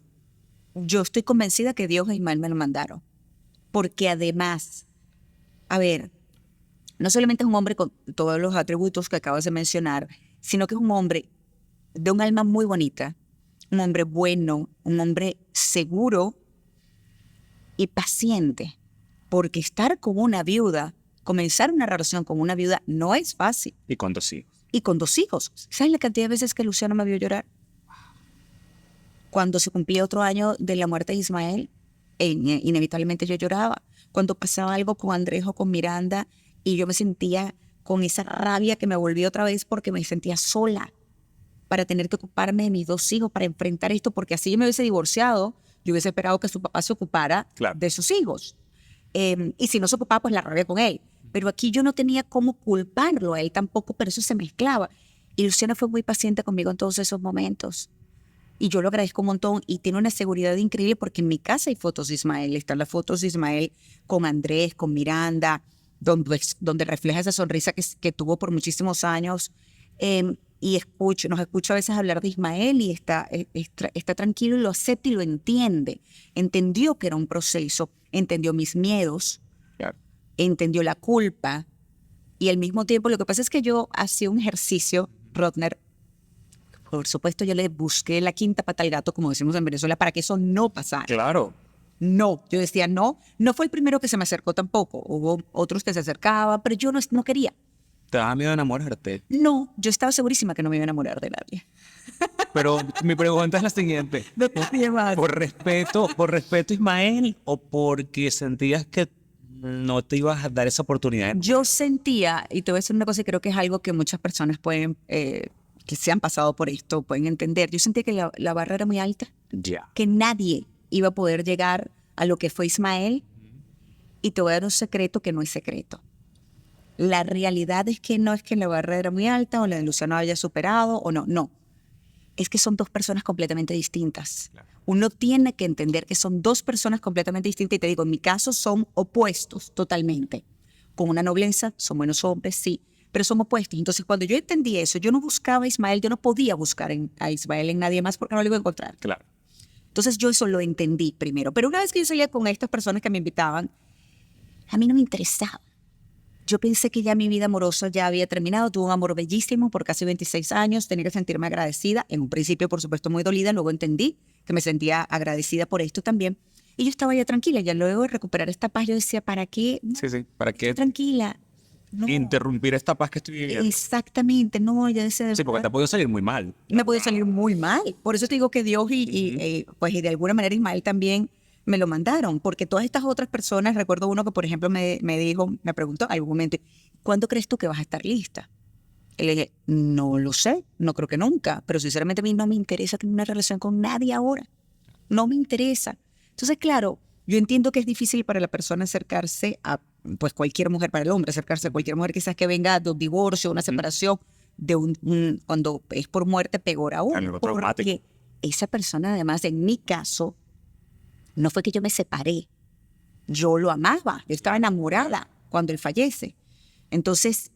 Yo estoy convencida que Dios e Ismael me lo mandaron, porque además, a ver, no solamente es un hombre con todos los atributos que acabas de mencionar, sino que es un hombre de un alma muy bonita, un hombre bueno, un hombre seguro y paciente, porque estar con una viuda, comenzar una relación con una viuda no es fácil.
Y con 2 hijos.
Y con 2 hijos. ¿Sabes la cantidad de veces que Luciano me vio llorar? Cuando se cumplía otro año de la muerte de Ismael, inevitablemente yo lloraba. Cuando pasaba algo con Andrés o con Miranda, y yo me sentía con esa rabia que me volví otra vez porque me sentía sola para tener que ocuparme de mis 2 hijos, para enfrentar esto, porque así yo me hubiese divorciado, yo hubiese esperado que su papá se ocupara de sus hijos. Y si no se ocupaba, pues la rabia con él. Pero aquí yo no tenía cómo culparlo a él tampoco, pero eso se mezclaba. Y Luciana fue muy paciente conmigo en todos esos momentos. Y yo lo agradezco un montón y tiene una seguridad increíble porque en mi casa hay fotos de Ismael. Están las fotos de Ismael con Andrés, con Miranda, donde refleja esa sonrisa que tuvo por muchísimos años. Y nos escucho a veces hablar de Ismael y está tranquilo y lo acepta y lo entiende. Entendió que era un proceso, entendió mis miedos,
Claro.
entendió la culpa y al mismo tiempo lo que pasa es que yo hacía un ejercicio, Rodner. Por supuesto, yo le busqué la quinta pata al gato, como decimos en Venezuela, para que eso no pasara.
Claro.
No, yo decía no. No fue el primero que se me acercó tampoco. Hubo otros que se acercaban, pero yo no quería.
¿Te daba miedo enamorarte?
No, yo estaba segurísima que no me iba a enamorar de nadie.
Pero mi pregunta es la siguiente.
De nadie más.
¿Por respeto, Ismael, o porque sentías que no te ibas a dar esa oportunidad?
Yo sentía, y te voy a decir una cosa, y creo que es algo que muchas personas pueden, que se han pasado por esto, pueden entender. Yo sentía que la barra era muy alta,
Ya.
que nadie iba a poder llegar a lo que fue Ismael. Y te voy a dar un secreto que no es secreto. La realidad es que no es que la barra era muy alta o la de Luciano haya superado o no. No. Es que son dos personas completamente distintas. Claro. Uno tiene que entender que son dos personas completamente distintas. Y te digo, en mi caso son opuestos totalmente. Con una nobleza, son buenos hombres, sí, pero son opuestos. Entonces, cuando yo entendí eso, yo no buscaba a Ismael, yo no podía buscar a Ismael en nadie más porque no lo iba a encontrar.
Claro.
Entonces, yo eso lo entendí primero. Pero una vez que yo salía con estas personas que me invitaban, a mí no me interesaba. Yo pensé que ya mi vida amorosa ya había terminado. Tuve un amor bellísimo por casi 26 años. Tenía que sentirme agradecida. En un principio, por supuesto, muy dolida. Luego entendí que me sentía agradecida por esto también. Y yo estaba ya tranquila. Ya luego de recuperar esta paz, yo decía, ¿para qué? No,
Sí. ¿Para qué?
Tranquila. No.
Interrumpir esta paz que estoy viviendo.
Exactamente. No, ya decía...
Sí, porque te ha podido salir muy mal.
Me podía salir muy mal. Por eso te digo que Dios y de alguna manera Ismael también me lo mandaron, porque todas estas otras personas, recuerdo uno que, por ejemplo, me preguntó en algún momento, ¿cuándo crees tú que vas a estar lista? Y le dije, no lo sé, no creo que nunca, pero sinceramente a mí no me interesa tener una relación con nadie ahora. No me interesa. Entonces, claro, yo entiendo que es difícil para la persona acercarse a, pues, cualquier mujer, para el hombre acercarse a cualquier mujer, quizás que venga de un divorcio, una separación, de cuando es por muerte, peor aún.
Algo traumático.
Porque esa persona, además, en mi caso, no fue que yo me separé, yo lo amaba, yo estaba enamorada cuando él fallece. Entonces,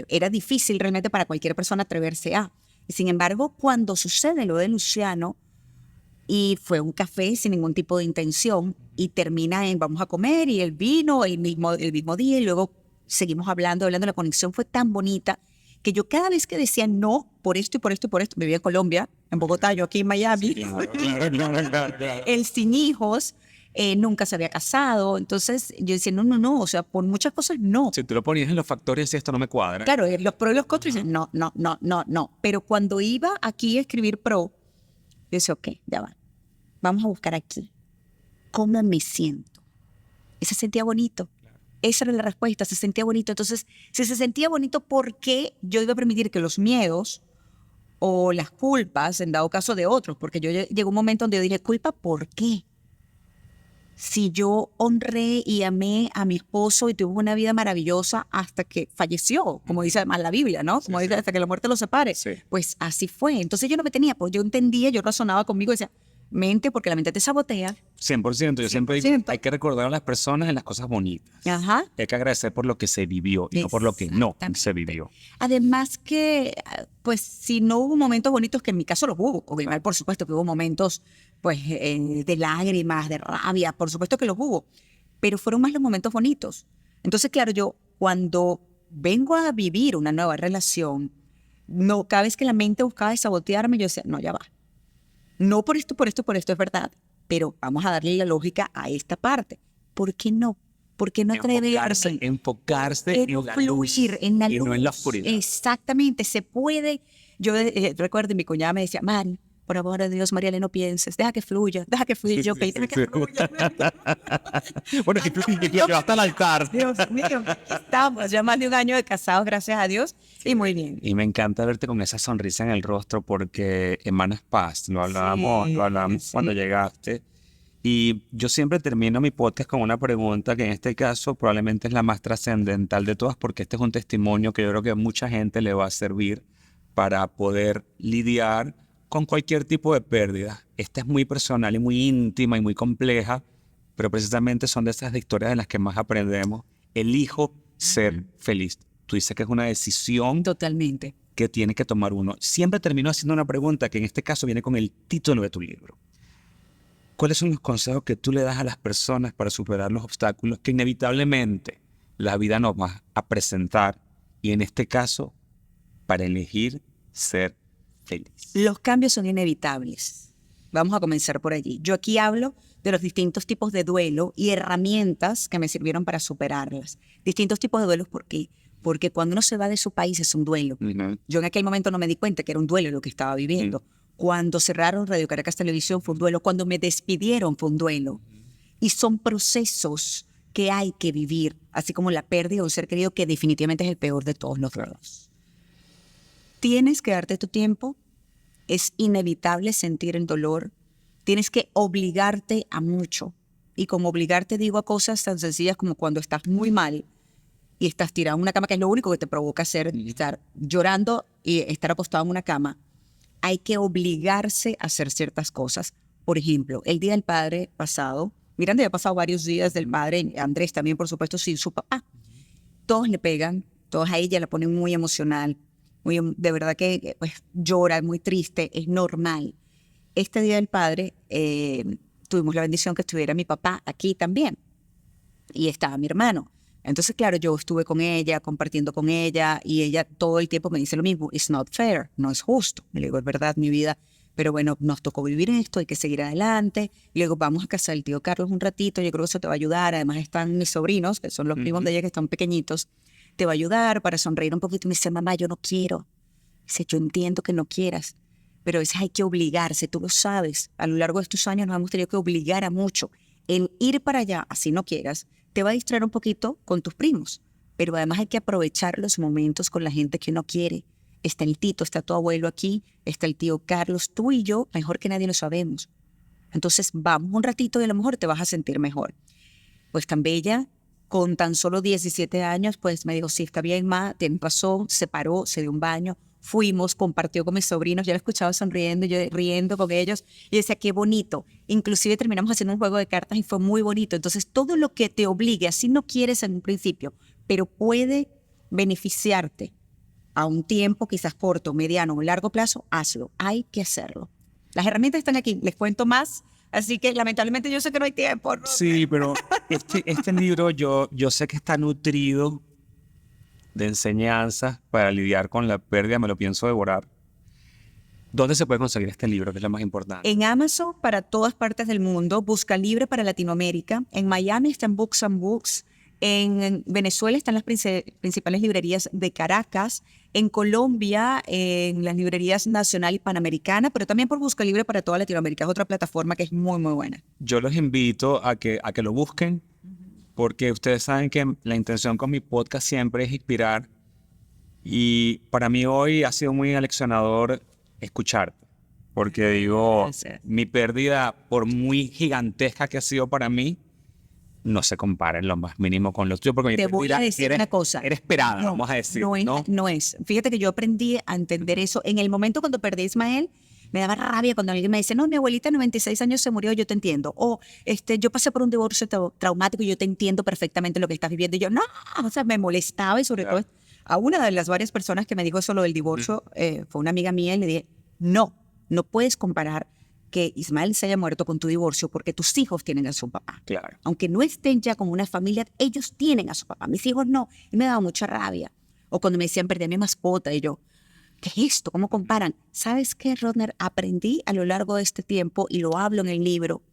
era difícil realmente para cualquier persona atreverse a. Y sin embargo, cuando sucede lo de Luciano, y fue un café sin ningún tipo de intención, y termina en vamos a comer, y él vino el mismo día, y luego seguimos hablando, la conexión fue tan bonita, que yo cada vez que decía no, por esto y por esto y por esto, vivía en Colombia, en Bogotá, yo aquí en Miami,
Sí, claro.
él sin hijos, nunca se había casado, entonces yo decía, no, o sea, por muchas cosas no.
Si tú lo ponías en los factores y esto no me cuadra.
Claro, los pros y los contras, dicen no, pero cuando iba aquí a escribir pro, yo decía, ok, ya va, vamos a buscar aquí, ¿cómo me siento? Y se sentía bonito. Esa era la respuesta, se sentía bonito. Entonces, si se sentía bonito, ¿por qué yo iba a permitir que los miedos o las culpas, en dado caso de otros? Porque yo llegó un momento donde yo dije, ¿culpa por qué? Si yo honré y amé a mi esposo y tuve una vida maravillosa hasta que falleció, como dice además la Biblia, ¿no? Como dice, hasta que la muerte los separe.
Sí.
Pues así fue. Entonces yo no me tenía, pues yo entendía, yo razonaba conmigo y decía, mente, porque la mente te sabotea.
100%. Yo siempre digo, hay que recordar a las personas en las cosas bonitas.
Ajá.
Hay que agradecer por lo que se vivió y no por lo que no se vivió.
Además que, pues, si no hubo momentos bonitos, que en mi caso los hubo, obviamente, por supuesto que hubo momentos, pues, de lágrimas, de rabia, por supuesto que los hubo, pero fueron más los momentos bonitos. Entonces, claro, yo cuando vengo a vivir una nueva relación, no, cada vez que la mente buscaba sabotearme, yo decía, no, ya va. No por esto, es verdad, pero vamos a darle la lógica a esta parte. ¿Por qué no? ¿Por qué no atreverse?
Enfocarse en la luz
y no
en la oscuridad.
Exactamente, se puede. Yo recuerdo, mi cuñada me decía, Mari, por amor de Dios, Mariale, no pienses, deja que fluya. Yo, okay, deja que fluya.
Bueno, y llevaste al altar.
Dios mío, estamos ya más de un año de casados, gracias a Dios, y muy bien.
Y me encanta verte con esa sonrisa en el rostro porque emanas paz. Lo hablábamos cuando llegaste. Y yo siempre termino mi podcast con una pregunta que en este caso probablemente es la más trascendental de todas, porque este es un testimonio que yo creo que a mucha gente le va a servir para poder lidiar con cualquier tipo de pérdida. Esta es muy personal y muy íntima y muy compleja, pero precisamente son de esas historias en las que más aprendemos. Elijo ser feliz. Tú dices que es una decisión
Totalmente.
que tiene que tomar uno. Siempre termino haciendo una pregunta que en este caso viene con el título de tu libro. ¿Cuáles son los consejos que tú le das a las personas para superar los obstáculos que inevitablemente la vida nos va a presentar? Y en este caso, para elegir ser feliz.
Los cambios son inevitables. Vamos a comenzar por allí. Yo aquí hablo de los distintos tipos de duelo y herramientas que me sirvieron para superarlas. Distintos tipos de duelos, ¿por qué? Porque cuando uno se va de su país es un duelo. Yo en aquel momento no me di cuenta que era un duelo lo que estaba viviendo. Cuando cerraron Radio Caracas Televisión fue un duelo. Cuando me despidieron fue un duelo. Y son procesos que hay que vivir, así como la pérdida de un ser querido, que definitivamente es el peor de todos los duelos. Tienes que darte tu tiempo. Es inevitable sentir el dolor. Tienes que obligarte a mucho. Y como obligarte digo a cosas tan sencillas como cuando estás muy mal y estás tirado en una cama, que es lo único que te provoca estar llorando y estar acostado en una cama. Hay que obligarse a hacer ciertas cosas. Por ejemplo, el Día del Padre pasado, Miranda ya ha pasado varios días del padre, Andrés también, por supuesto, sin su papá. Todos le pegan, todos a ella la ponen muy emocional, de verdad que pues, llora, es muy triste, es normal. Este Día del Padre tuvimos la bendición que estuviera mi papá aquí también y estaba mi hermano. Entonces, claro, yo estuve con ella, compartiendo con ella y ella todo el tiempo me dice lo mismo, it's not fair, no es justo. Le digo, es verdad, mi vida, pero bueno, nos tocó vivir esto, hay que seguir adelante. Y luego vamos a casa del tío Carlos un ratito, yo creo que eso te va a ayudar. Además están mis sobrinos, que son los primos de ella que están pequeñitos, te va a ayudar para sonreír un poquito. Y me dice, mamá, yo no quiero. Dice, yo entiendo que no quieras, pero a veces hay que obligarse, tú lo sabes. A lo largo de estos años nos hemos tenido que obligar a mucho. El ir para allá, así no quieras, te va a distraer un poquito con tus primos, pero además hay que aprovechar los momentos con la gente que uno quiere. Está el Tito, está tu abuelo aquí, está el tío Carlos, tú y yo, mejor que nadie lo sabemos. Entonces vamos un ratito y a lo mejor te vas a sentir mejor. Pues tan bella, con tan solo 17 años, pues me dijo, sí, está bien, ma, tienes razón, se paró, se dio un baño, fuimos, compartió con mis sobrinos, yo la escuchaba sonriendo, yo riendo con ellos, y decía, qué bonito. Inclusive terminamos haciendo un juego de cartas y fue muy bonito. Entonces, todo lo que te obligue, así no quieres en un principio, pero puede beneficiarte a un tiempo quizás corto, mediano o largo plazo, hazlo, hay que hacerlo. Las herramientas están aquí, les cuento más, así que lamentablemente yo sé que no hay tiempo, ¿no?
Sí, pero este libro yo sé que está nutrido de enseñanzas para lidiar con la pérdida, me lo pienso devorar. ¿Dónde se puede conseguir este libro, que es lo más importante?
En Amazon para todas partes del mundo, Busca Libre para Latinoamérica, en Miami está en Books and Books, en Venezuela están las principales librerías de Caracas, en Colombia, en las librerías Nacional y Panamericana, pero también por Busca Libre para toda Latinoamérica, es otra plataforma que es muy, muy buena.
Yo los invito a que lo busquen, porque ustedes saben que la intención con mi podcast siempre es inspirar, y para mí hoy ha sido muy aleccionador escucharte, porque digo, mi pérdida, por muy gigantesca que ha sido para mí, no se compara en lo más mínimo con lo tuyo, porque
te voy a decir una cosa.
Era esperada, vamos a decir.
No es. Fíjate que yo aprendí a entender eso. En el momento cuando perdí a Ismael, me daba rabia cuando alguien me dice, no, mi abuelita a 96 años se murió, yo te entiendo. O yo pasé por un divorcio traumático y yo te entiendo perfectamente lo que estás viviendo. Y yo, no, o sea, me molestaba y sobre todo a una de las varias personas que me dijo eso lo del divorcio, fue una amiga mía y le dije, no puedes comparar que Ismael se haya muerto con tu divorcio porque tus hijos tienen a su papá.
Claro.
Aunque no estén ya con una familia, ellos tienen a su papá. Mis hijos no. Y me daba mucha rabia. O cuando me decían, perdí a mi mascota. Y yo, ¿qué es esto? ¿Cómo comparan? ¿Sabes qué, Rodner? Aprendí a lo largo de este tiempo, y lo hablo en el libro,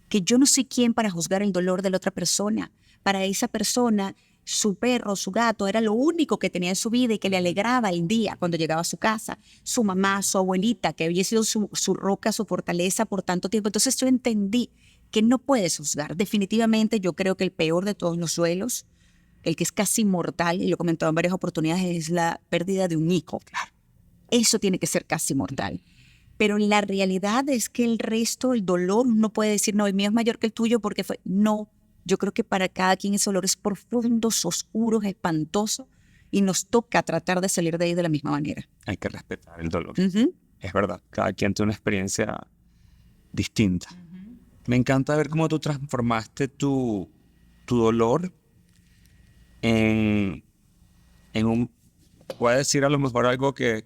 que yo no soy quien para juzgar el dolor de la otra persona. Para esa persona, su perro, su gato, era lo único que tenía en su vida y que le alegraba el día cuando llegaba a su casa. Su mamá, su abuelita, que había sido su roca, su fortaleza por tanto tiempo. Entonces yo entendí que no puedes juzgar. Definitivamente yo creo que el peor de todos los duelos, el que es casi mortal, y lo he comentado en varias oportunidades, es la pérdida de un hijo. Eso tiene que ser casi mortal. Pero la realidad es que el resto, el dolor, uno puede decir, no, el mío es mayor que el tuyo porque fue... No. Yo creo que para cada quien ese dolor es profundo, oscuro, espantoso, y nos toca tratar de salir de ahí de la misma manera.
Hay que respetar el dolor. es verdad, cada quien tiene una experiencia distinta. Me encanta ver cómo tú transformaste tu dolor en un, voy a decir a lo mejor algo que,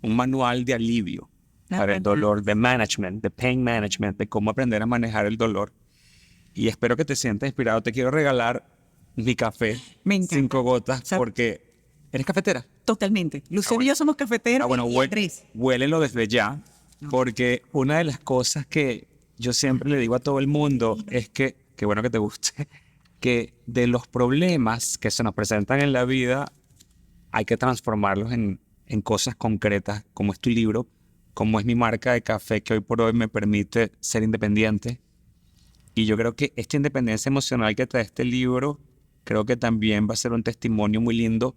un manual de alivio para el dolor, de management, de pain management, de cómo aprender a manejar el dolor. Y espero que te sientas inspirado. Te quiero regalar mi café,
Me encanta.
5 gotas, porque ¿eres cafetera?
Totalmente. Lucero y yo somos cafeteros.
Bueno,
y Andrés.
huélelo desde ya, porque una de las cosas que yo siempre le digo a todo el mundo es que, qué bueno que te guste, que de los problemas que se nos presentan en la vida hay que transformarlos en cosas concretas, como es tu libro, como es mi marca de café que hoy por hoy me permite ser independiente. Y yo creo que esta independencia emocional que trae este libro, creo que también va a ser un testimonio muy lindo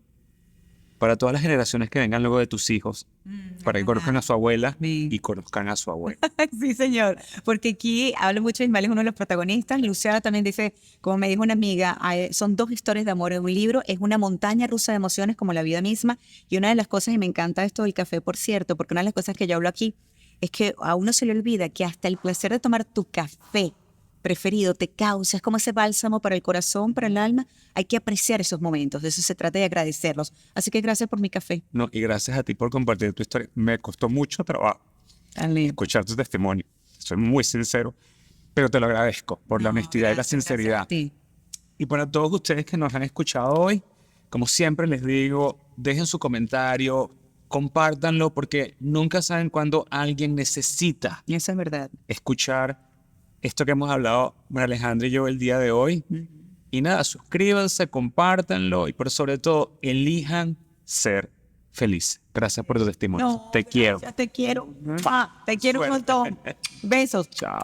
para todas las generaciones que vengan luego de tus hijos, para que conozcan a su abuela y conozcan a su abuelo.
Sí, señor, porque aquí habla mucho, Ismael es uno de los protagonistas. Luciana también dice, como me dijo una amiga, son 2 historias de amor en un libro, es una montaña rusa de emociones como la vida misma. Y una de las cosas, y me encanta esto del café, por cierto, porque una de las cosas que yo hablo aquí es que a uno se le olvida que hasta el placer de tomar tu café preferido te causa, es como ese bálsamo para el corazón, para el alma. Hay que apreciar esos momentos, de eso se trata, de agradecerlos. Así que gracias por mi café.
No, y gracias a ti por compartir tu historia. Me costó mucho trabajo escuchar tu testimonio. Soy muy sincero, pero te lo agradezco por la honestidad y la sinceridad. Y para todos ustedes que nos han escuchado hoy, como siempre les digo, dejen su comentario, compártanlo, porque nunca saben cuándo alguien necesita
Y eso es verdad.
escuchar esto que hemos hablado María Alejandra y yo el día de hoy. Y nada, suscríbanse, compártanlo y por sobre todo, elijan ser felices. Gracias por tu testimonio.
No,
te quiero.
Te quiero. Te quiero un montón. Besos.
Chao.